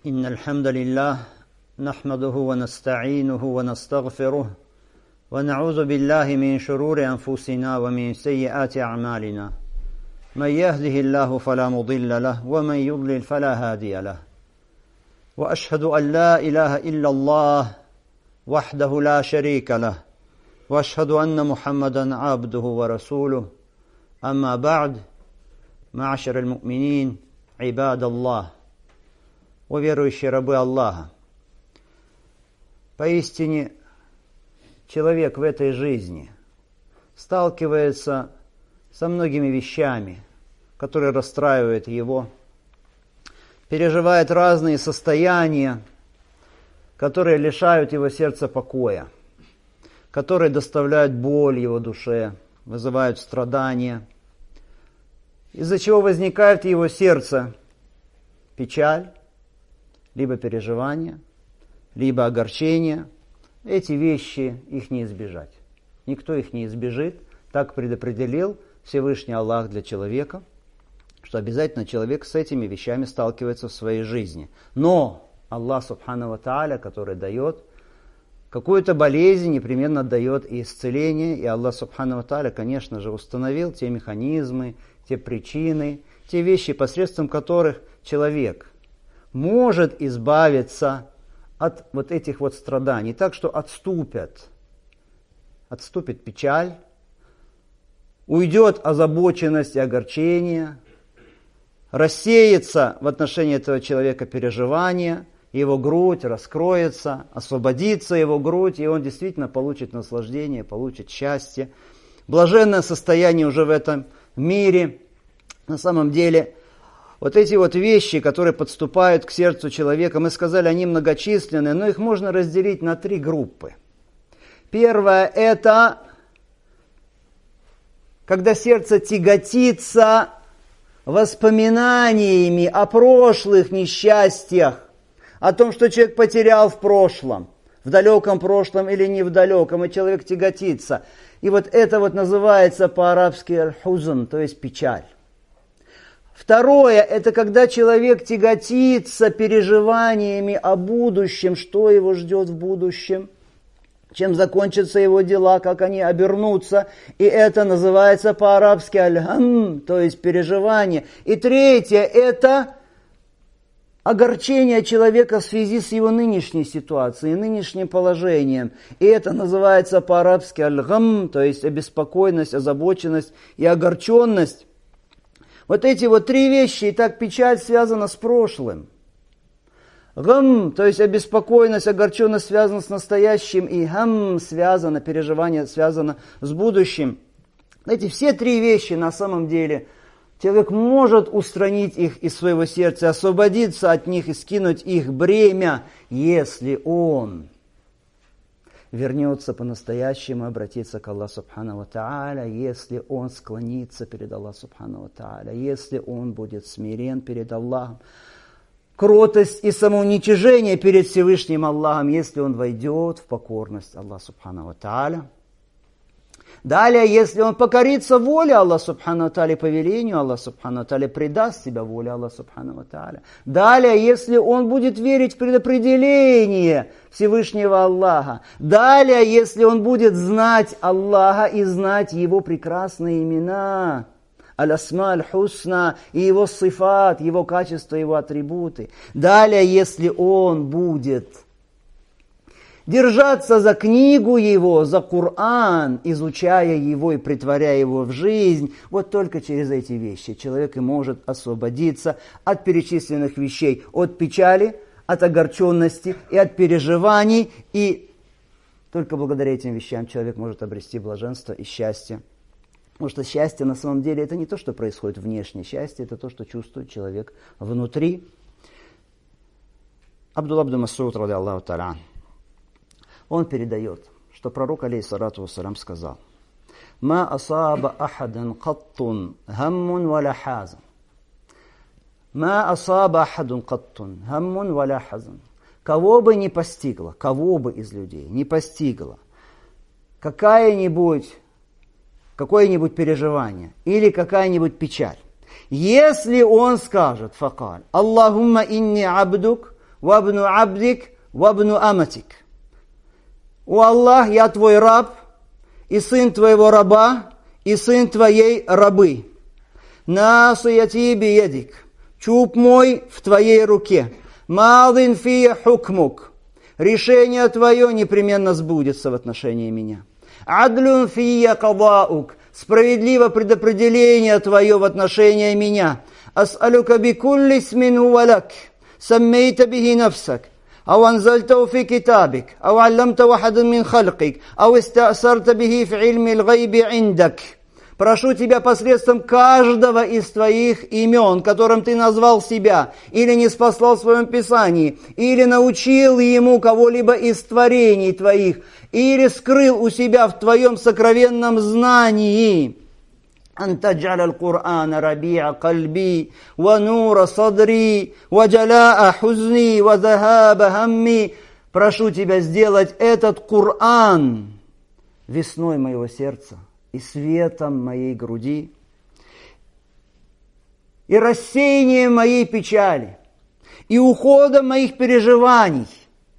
إن الحمد لله نحمده ونستعينه ونستغفره ونعوذ بالله من شرور أنفسنا ومن سيئات أعمالنا من يهده الله فلا مضل له ومن يضلل فلا هادي له وأشهد أن لا إله إلا الله وحده لا شريك له وأشهد أن محمدا عبده ورسوله أما بعد معشر المؤمنين عباد الله верующие рабы Аллаха. Поистине, человек в этой жизни сталкивается со многими вещами, которые расстраивают его, переживает разные состояния, которые лишают его сердца покоя, которые доставляют боль его душе, вызывают страдания, из-за чего возникает в его сердце печаль, либо переживание, либо огорчение. Эти вещи их не избежать. Никто их не избежит. Так предопределил Всевышний Аллах для человека, что обязательно человек с этими вещами сталкивается в своей жизни. Но Аллах Субхану ва Тааля, который дает какую-то болезнь, непременно дает и исцеление. И Аллах Субхану ва Тааля, конечно же, установил те механизмы, те причины, те вещи, посредством которых человек может избавиться от вот этих вот страданий, так что отступит печаль, уйдет озабоченность и огорчение, рассеется в отношении этого человека переживание, его грудь раскроется, освободится его грудь, и он действительно получит наслаждение, получит счастье, блаженное состояние уже в этом мире. На самом деле, вот эти вот вещи, которые подступают к сердцу человека, мы сказали, они многочисленные, но их можно разделить на три группы. Первое – это когда сердце тяготится воспоминаниями о прошлых несчастьях, о том, что человек потерял в прошлом, в далеком прошлом или не в далеком, и человек тяготится. И вот это вот называется по-арабски аль-хузн, то есть печаль. Второе, это когда человек тяготится переживаниями о будущем, что его ждет в будущем, чем закончатся его дела, как они обернутся. И это называется по-арабски аль-гам, то есть переживание. И третье, это огорчение человека в связи с его нынешней ситуацией, нынешним положением. И это называется по-арабски аль-гам, то есть обеспокоенность, озабоченность и огорченность. Вот эти вот три вещи, и так печаль связана с прошлым. Гам, то есть обеспокоенность, огорченность связана с настоящим, и гам связано, переживание связано с будущим. Эти все три вещи на самом деле, человек может устранить их из своего сердца, освободиться от них и скинуть их бремя, если он вернется по-настоящему, обратиться к Аллаху Субхану ва Тааля, если он склонится перед Аллахом Субхану ва Тааля, если он будет смирен перед Аллахом, кротость и самоуничижение перед Всевышним Аллахом, если он войдет в покорность Аллаху Субхану ва Тааля. Далее, если он покорится воле Аллаха Субхану ва Тааля, повелению Аллаха Субхану ва Тааля, предаст себя воле Аллаха Субхану ва Тааля. Далее, если он будет верить в предопределение Всевышнего Аллаха. Далее, если он будет знать Аллаха и знать Его прекрасные имена, аль-асма аль-хусна, и Его сифат, Его качества, Его атрибуты. Далее, если он будет держаться за книгу Его, за Коран, изучая его и претворяя его в жизнь, вот только через эти вещи человек и может освободиться от перечисленных вещей, от печали, от огорченности и от переживаний, и только благодаря этим вещам человек может обрести блаженство и счастье. Потому что счастье на самом деле это не то, что происходит внешне, счастье это то, что чувствует человек внутри. Абдулла ибн Мас'уд, ради Аллаху та'аля, он передает, что пророк, алейхиссалату вассалям, сказал: «Ма асаба ахадан каттун гаммун валя хазан». «Ма асаба ахадан каттун гаммун валя хазан». Кого бы не постигло, кого бы из людей не постигло какое-нибудь переживание или какая-нибудь печаль, если он скажет: «Факаль, Аллахумма инни абдук, вабну абдик, вабну аматик. О Аллах, я твой раб, и сын твоего раба, и сын твоей рабы. Насияти биедик. Чуб мой в твоей руке. Мадин фия хукмук. Решение твое непременно сбудется в отношении меня. Адлюн фия кадаук. Справедливо предопределение твое в отношении меня. Ас'алюка бикулли смин хувалак. Саммейта бихи нафсак. أو أنزلته في كتابك أو علمته واحدا من خلقك أو استأثرت به في علم الغيب عندك. Прошу тебя посредством каждого из твоих имен, которым ты назвал себя, или не спаслал в своем Писании, или научил ему кого-либо из творений твоих, или скрыл у себя в твоем сокровенном знании. أن تجعل القرآن ربيع قلبي ونور صدري وجلاء حزني وذهاب همي. Прошу тебя сделать этот Коран весной моего сердца и светом моей груди, и рассеянием моей печали, и уходом моих переживаний.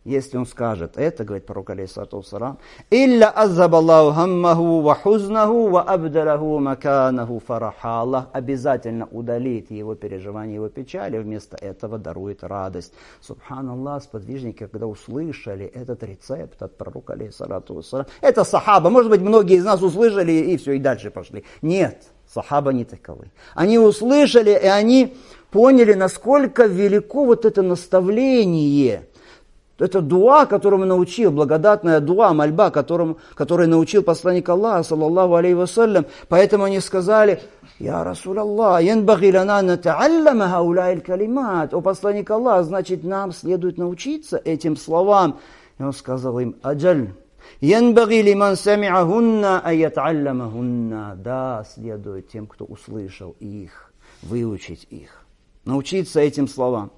Если он скажет это, говорит пророк алейхиссалату вассалам, «Илля аззабаллаху хаммаху ва хузнаху ва абдалаху маканаху фараха». Аллах обязательно удалит его переживания, его печали, вместо этого дарует радость. Субханаллах, сподвижники, когда услышали этот рецепт от пророка алейхиссалату вассалам, это сахаба, может быть, многие из нас услышали и все, и дальше пошли. Нет, сахаба не таковы. Они услышали, и они поняли, насколько велико вот это наставление. Это дуа, которому научил, благодатная дуа, мольба, который научил посланник Аллаха, саллаллаху алейхи вассалям. Поэтому они сказали, «Я Расул Аллах, янбаги лана ната'аллама хауля'иль калимат». О посланник Аллаха, значит, нам следует научиться этим словам. И он сказал им, «Аджаль, янбаги лиман сами'ахунна айят'алламахунна». Да, следует тем, кто услышал их, выучить их, научиться этим словам.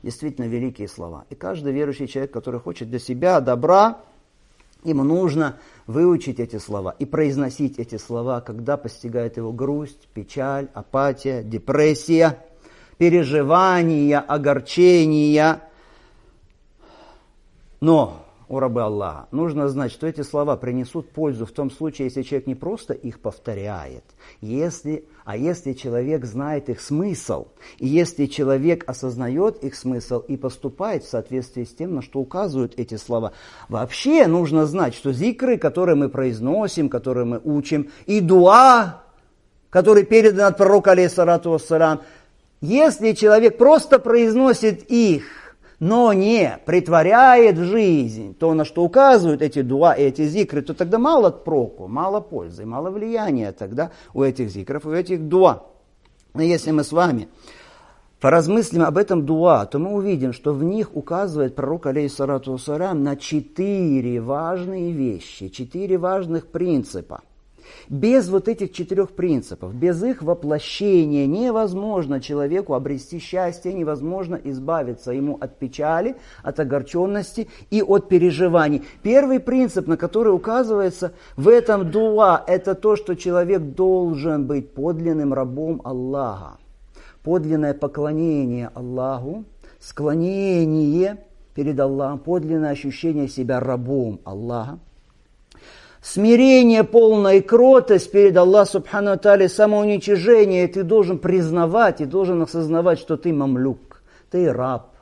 Действительно великие слова. И каждый верующий человек, который хочет для себя добра, ему нужно выучить эти слова и произносить эти слова, когда постигает его грусть, печаль, апатия, депрессия, переживания, огорчения. Но, о рабы Аллаха, нужно знать, что эти слова принесут пользу в том случае, если человек не просто их повторяет, если человек знает их смысл, и если человек осознает их смысл и поступает в соответствии с тем, на что указывают эти слова. Вообще нужно знать, что зикры, которые мы произносим, которые мы учим, и дуа, который передан от пророка, алейхиссалату вассалам, если человек просто произносит их, но не притворяет в жизнь то, на что указывают эти дуа и эти зикры, то тогда мало проку, мало пользы, мало влияния тогда у этих зикров, у этих дуа. Но если мы с вами поразмыслим об этом дуа, то мы увидим, что в них указывает пророк, алейхиссалату вассалям, на 4 важные вещи, 4 важных принципа. Без вот этих 4 принципов, без их воплощения невозможно человеку обрести счастье, невозможно избавиться ему от печали, от огорченности и от переживаний. Первый принцип, на который указывается в этом дуа, это то, что человек должен быть подлинным рабом Аллаха. Подлинное поклонение Аллаху, склонение перед Аллахом, подлинное ощущение себя рабом Аллаха. Смирение, полная кротость перед Аллахом субхану ва тааля, самоуничижение. Ты должен признавать и должен осознавать, что ты мамлюк, ты раб.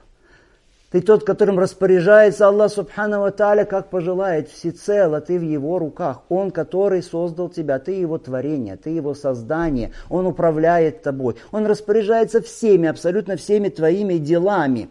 Ты тот, которым распоряжается Аллах субхану ва тааля, как пожелает, всецело, ты в его руках. Он, который создал тебя, ты его творение, ты его создание. Он управляет тобой. Он распоряжается всеми, абсолютно всеми твоими делами.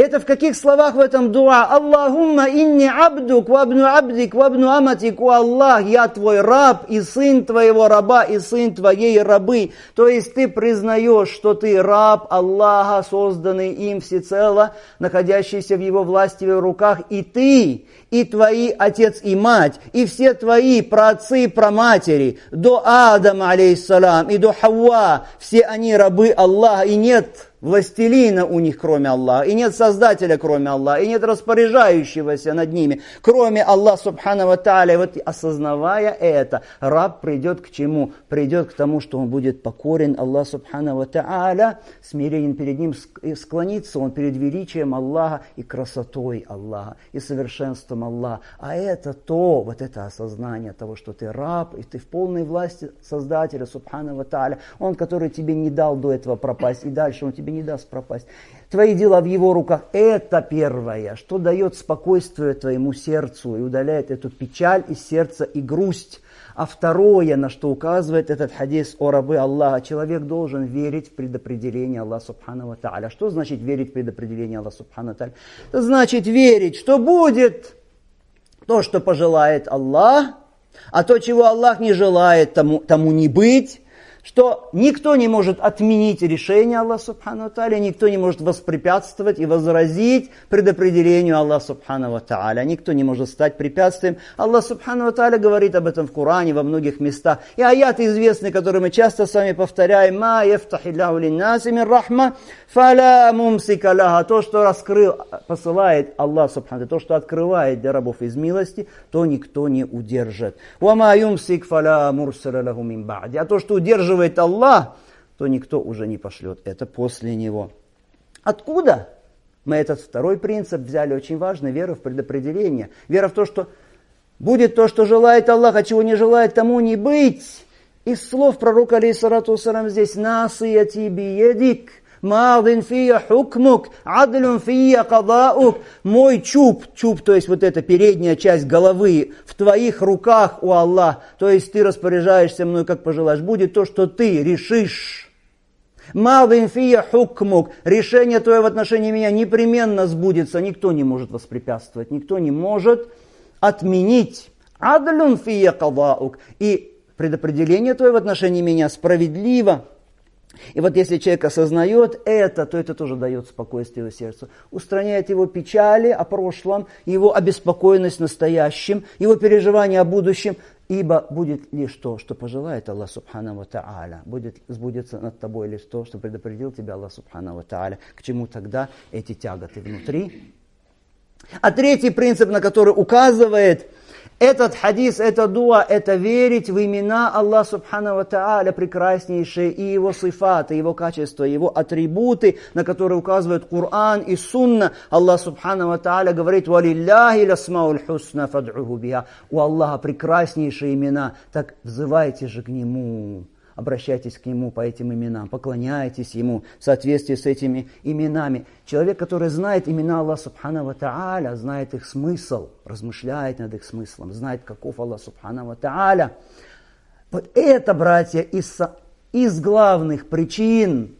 Это в каких словах в этом дуа? Аллахумма инни абдук, вабну абдик, вабну аматик. О Аллах, я твой раб, и сын твоего раба, и сын твоей рабы. То есть ты признаешь, что ты раб Аллаха, созданный им всецело, находящийся в его власти, в его руках. И ты, и твои отец и мать, и все твои праотцы и праматери, до Адама, алейхиссалам, и до Хавва, все они рабы Аллаха, и нет властелина у них, кроме Аллаха, и нет создателя, кроме Аллаха, и нет распоряжающегося над ними, кроме Аллаха Субхану ва Тааля. И вот осознавая это, раб придет к чему? Придет к тому, что он будет покорен Аллаху Субхану ва Тааля, смиренен перед ним, и склонится он перед величием Аллаха и красотой Аллаха, и совершенством Аллаха. А это то, вот это осознание того, что ты раб, и ты в полной власти Создателя Субхану ва Тааля, Он, который тебе не дал до этого пропасть, и дальше Он тебе не даст пропасть. Твои дела в Его руках. Это первое, что дает спокойствие твоему сердцу и удаляет эту печаль из сердца и грусть. А второе, на что указывает этот хадис о рабы Аллаха, человек должен верить в предопределение Аллаха Субхану ва Тааля. Что значит верить в предопределение Аллаха Субхану ва Тааля? Это значит верить, что будет то, что пожелает Аллах, а то, чего Аллах не желает, тому не быть. Что никто не может отменить решение Аллаха Субхану ва Тааля, никто не может воспрепятствовать и возразить предопределению Аллаха Субхану ва Тааля. Никто не может стать препятствием. Аллах Субхану ва Тааля говорит об этом в Коране, во многих местах. И аяты известные, которые мы часто с вами повторяем. «Ма яфтахиллаху линнаси мин рахма, фаля мумсика лаха». То, что посылает Аллах Субхану ва Тааля, то, что открывает для рабов из милости, то никто не удержит. «Ва ма юмсик фаля мурсаля лаху мин ба'ди». А то, что удерживает Аллах, то никто уже не пошлет это после него. Откуда мы этот второй принцип взяли? Очень важно, вера в предопределение. Вера в то, что будет то, что желает Аллах, а чего не желает, тому не быть. Из слов пророка, алейхиссалату вассалям, здесь «Насияти биедик». «Мадин фия хукмук, адлюн фия кадаук». Мой чуб, то есть вот эта передняя часть головы, в твоих руках, у Аллаха. То есть ты распоряжаешься мной, как пожелаешь. Будет то, что ты решишь. «Мадин фия хукмук». Решение твое в отношении меня непременно сбудется. Никто не может воспрепятствовать, никто не может отменить. «Адлюн фия кадаук». И предопределение твое в отношении меня справедливо. И вот если человек осознает это, то это тоже дает спокойствие его сердцу. Устраняет его печали о прошлом, его обеспокоенность настоящим, его переживания о будущем. Ибо будет лишь то, что пожелает Аллах Субхану ва Тааля. Будет сбудется над тобой лишь то, что предопределил тебя Аллах Субхану ва Тааля. К чему тогда эти тяготы внутри? А третий принцип, на который указывает этот хадис, это дуа, это верить в имена Аллаха Субхану ва Тааля прекраснейшие, и его сифаты, его качества, его атрибуты, на которые указывают Коран и Сунна. Аллах Субхану ва Тааля говорит: «Валилляхи ласмауль хусна фад'уху биха». У Аллаха прекраснейшие имена, так взывайте же к Нему. Обращайтесь к Нему по этим именам, поклоняйтесь Ему в соответствии с этими именами. Человек, который знает имена Аллаха Субхану ва Тааля, знает их смысл, размышляет над их смыслом, знает, каков Аллах Субхану ва Тааля. Вот это, братья, из главных причин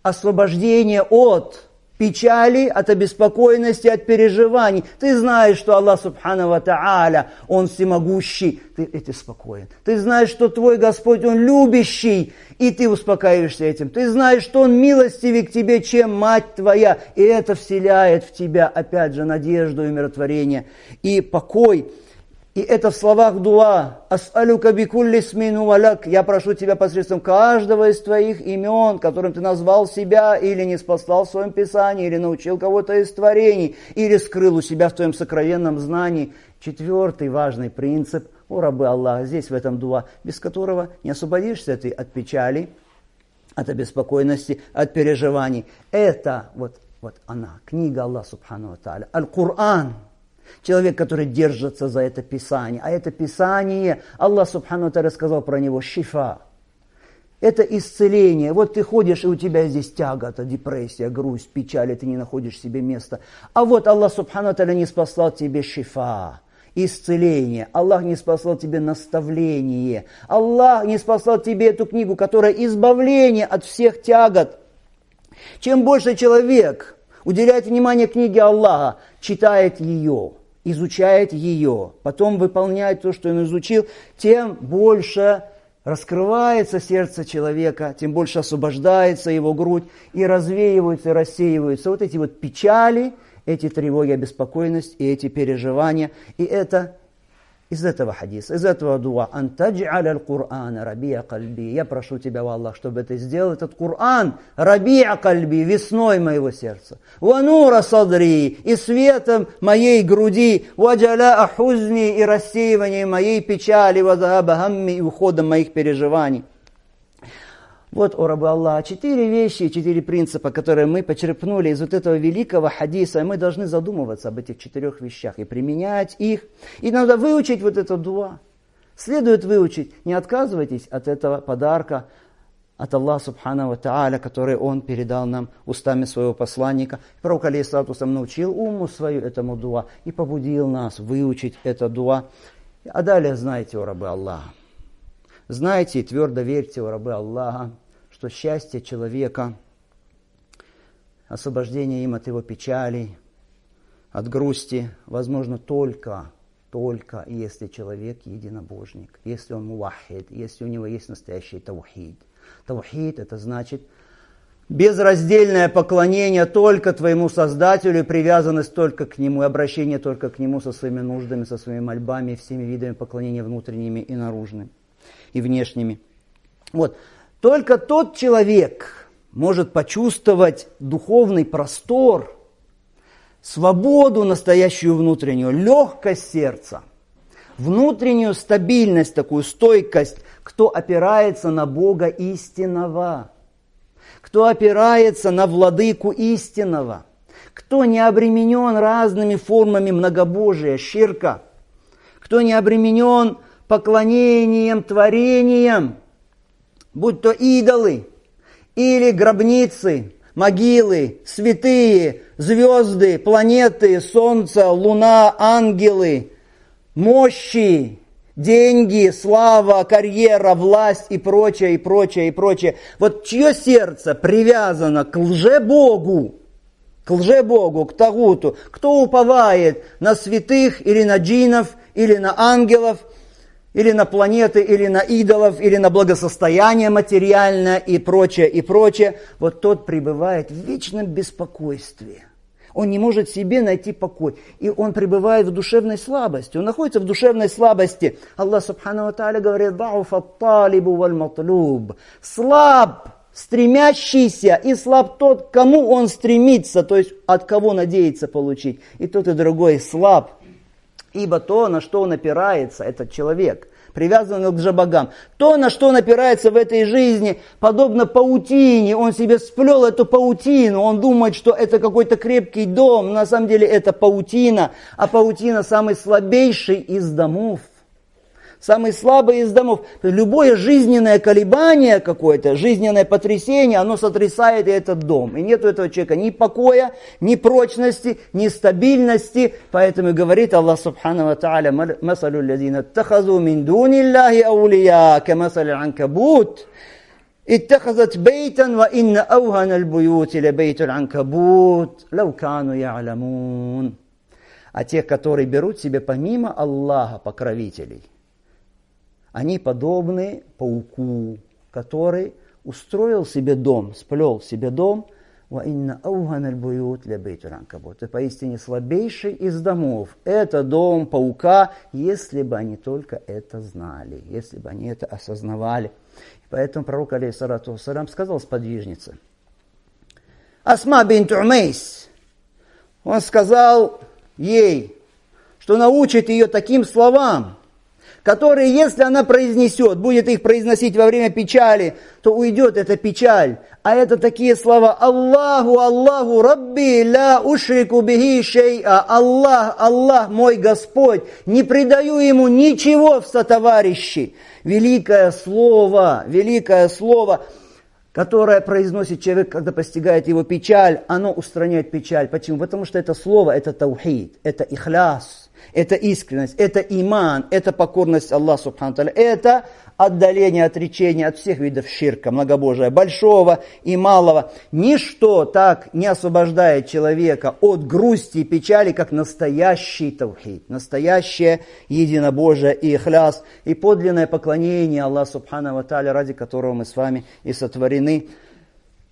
освобождения от печали, от обеспокоенности, от переживаний. Ты знаешь, что Аллах Субхану ва Тааля, Он всемогущий, ты спокоен. Ты знаешь, что твой Господь, Он любящий, и ты успокаиваешься этим. Ты знаешь, что Он милостивее к тебе, чем мать твоя, и это вселяет в тебя, опять же, надежду и умиротворение, и покой. И это в словах дуа. «Ас'алюка бикулли смин валак». Я прошу тебя посредством каждого из твоих имен, которым ты назвал себя, или не спаслал в своем Писании, или научил кого-то из творений, или скрыл у себя в твоем сокровенном знании. Четвертый важный принцип, о рабы Аллаха, здесь в этом дуа, без которого не освободишься ты от печали, от обеспокоенности, от переживаний. Это вот она, книга Аллаха Субхану ва Тааля, Аль-Кур'ан. Человек, который держится за это Писание. А это Писание, Аллах Субхану ва Тааля сказал про него шифа. Это исцеление. Вот ты ходишь, и у тебя здесь тягота, депрессия, грусть, печаль, и ты не находишь себе места. А вот Аллах Субхану ва Тааля не спаслал тебе шифа, исцеление. Аллах не спаслал тебе наставление. Аллах не спаслал тебе эту книгу, которая избавление от всех тягот. Чем больше человек уделяет внимание книге Аллаха, читает ее, изучает ее, потом выполняет то, что он изучил, тем больше раскрывается сердце человека, тем больше освобождается его грудь, и развеиваются, и рассеиваются вот эти вот печали, эти тревоги, обеспокоенность и эти переживания. И это из этого хадиса, из этого дуа, «Антадж'аля аль-Кур'ана раби'a кальби». Я прошу тебя, о Аллах, чтобы ты сделал этот Кур'ан раби'a кальби, весной моего сердца. «Ва нура садри», и светом моей груди. «Ва джаля'a хузни», и рассеиванием моей печали. «Ва зааба хамми», и уходом моих переживаний. Вот, о рабы Аллаха, 4 вещи, 4 принципа, которые мы почерпнули из вот этого великого хадиса. И мы должны задумываться об этих 4 вещах и применять их. И надо выучить вот это дуа. Следует выучить. Не отказывайтесь от этого подарка от Аллаха Субхану ва Тааля, который Он передал нам устами своего посланника. Пророк алейхиссалату вассалям научил умму свою этому дуа и побудил нас выучить это дуа. А далее знайте, о рабы Аллаха. Знайте и твердо верьте, о рабы Аллаха, что счастье человека, освобождение им от его печалей, от грусти, возможно только если человек единобожник, если он муваххид, если у него есть настоящий таухид. Таухид — это значит безраздельное поклонение только твоему Создателю, и привязанность только к Нему, и обращение только к Нему со своими нуждами, со своими мольбами, и всеми видами поклонения внутренними и наружными, и внешними. Вот. Только тот человек может почувствовать духовный простор, свободу настоящую внутреннюю, легкость сердца, внутреннюю стабильность, такую стойкость, кто опирается на Бога истинного, кто опирается на владыку истинного, кто не обременен разными формами многобожия, ширка, кто не обременен поклонением, творением, будь то идолы или гробницы, могилы, святые, звезды, планеты, солнце, луна, ангелы, мощи, деньги, слава, карьера, власть и прочее, и прочее, и прочее. Вот чье сердце привязано к лжебогу, к тагуту, кто уповает на святых или на джиннов, или на ангелов, или на планеты, или на идолов, или на благосостояние материальное и прочее, вот тот пребывает в вечном беспокойстве. Он не может себе найти покой. И он пребывает в душевной слабости. Он находится в душевной слабости. Аллах Субхану ва Тааля говорит: «Да'уфа ат-талибу валь-матлуб». Слаб стремящийся, и слаб тот, к кому он стремится, то есть от кого надеется получить. И тот, и другой слаб. Ибо то, на что он опирается, этот человек, привязанный к лжебогам, то, на что он опирается в этой жизни, подобно паутине, он себе сплел эту паутину, он думает, что это какой-то крепкий дом, но на самом деле это паутина, а паутина самый слабейший из домов. Самый слабый из домов. Любое жизненное колебание какое-то, жизненное потрясение, оно сотрясает и этот дом. И нет у этого человека ни покоя, ни прочности, ни стабильности. Поэтому говорит Аллах Субхану ва Тааля: «Масалу лазина аттахазу мин дуни Аллахи аулия, камасали анкабут, иттахазат бейтан, ва инна аухана аль-буюти ля бейту анкабут, лау кану я'ламун». А тех, которые берут себе помимо Аллаха покровителей, они подобны пауку, который устроил себе дом, сплел себе дом. Это поистине слабейший из домов. Это дом паука, если бы они только это знали, если бы они это осознавали. Поэтому пророк алейхиссалату вассалям сказал сподвижнице Асма бинт Умейс, он сказал ей, что научит ее таким словам, которые, если она произнесет, будет их произносить во время печали, то уйдет эта печаль. А это такие слова: Аллаху, Аллаху, Рабби, ля ушрику бихи шей'a. Аллах, Аллах, мой Господь, не предаю ему ничего в сотоварищи. Великое слово, которое произносит человек, когда постигает его печаль, оно устраняет печаль. Почему? Потому что это слово, это таухид, это ихляс. Это искренность, это иман, это покорность Аллаху Субхану ва Тааля, это отдаление, отречение от всех видов ширка, многобожия, большого и малого. Ничто так не освобождает человека от грусти и печали, как настоящий таухид, настоящее единобожие и ихляс, и подлинное поклонение Аллаху Субхану ва Тааля, ради которого мы с вами и сотворены.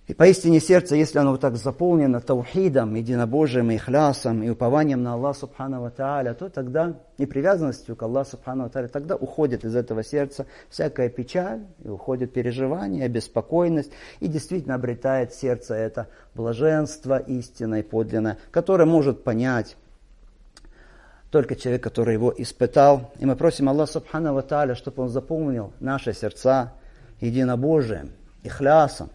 И поистине сердце, если оно вот так заполнено таухидом, единобожием, ихлясом и упованием на Аллаха Субхану ва Тааля, то тогда и привязанностью к Аллаху Субхану ва Тааля, тогда уходит из этого сердца всякая печаль, и уходит переживание, беспокойность, и действительно обретает сердце это блаженство истинное и подлинное, которое может понять только человек, который его испытал. И мы просим Аллаха Субхану ва Тааля, чтобы Он заполнил наши сердца единобожием, ихлясом,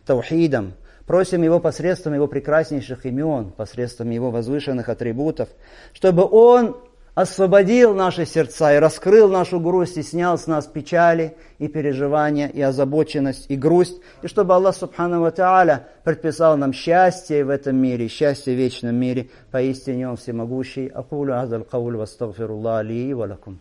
таухидом. Просим Его посредством Его прекраснейших имен, посредством Его возвышенных атрибутов, чтобы Он освободил наши сердца и раскрыл нашу грусть, и снял с нас печали, и переживания, и озабоченность, и грусть, и чтобы Аллах Субхану ва Тааля предписал нам счастье в этом мире, счастье в вечном мире. Поистине Он всемогущий. Акулю азаль кауль вастагфируллах ли ва лакум.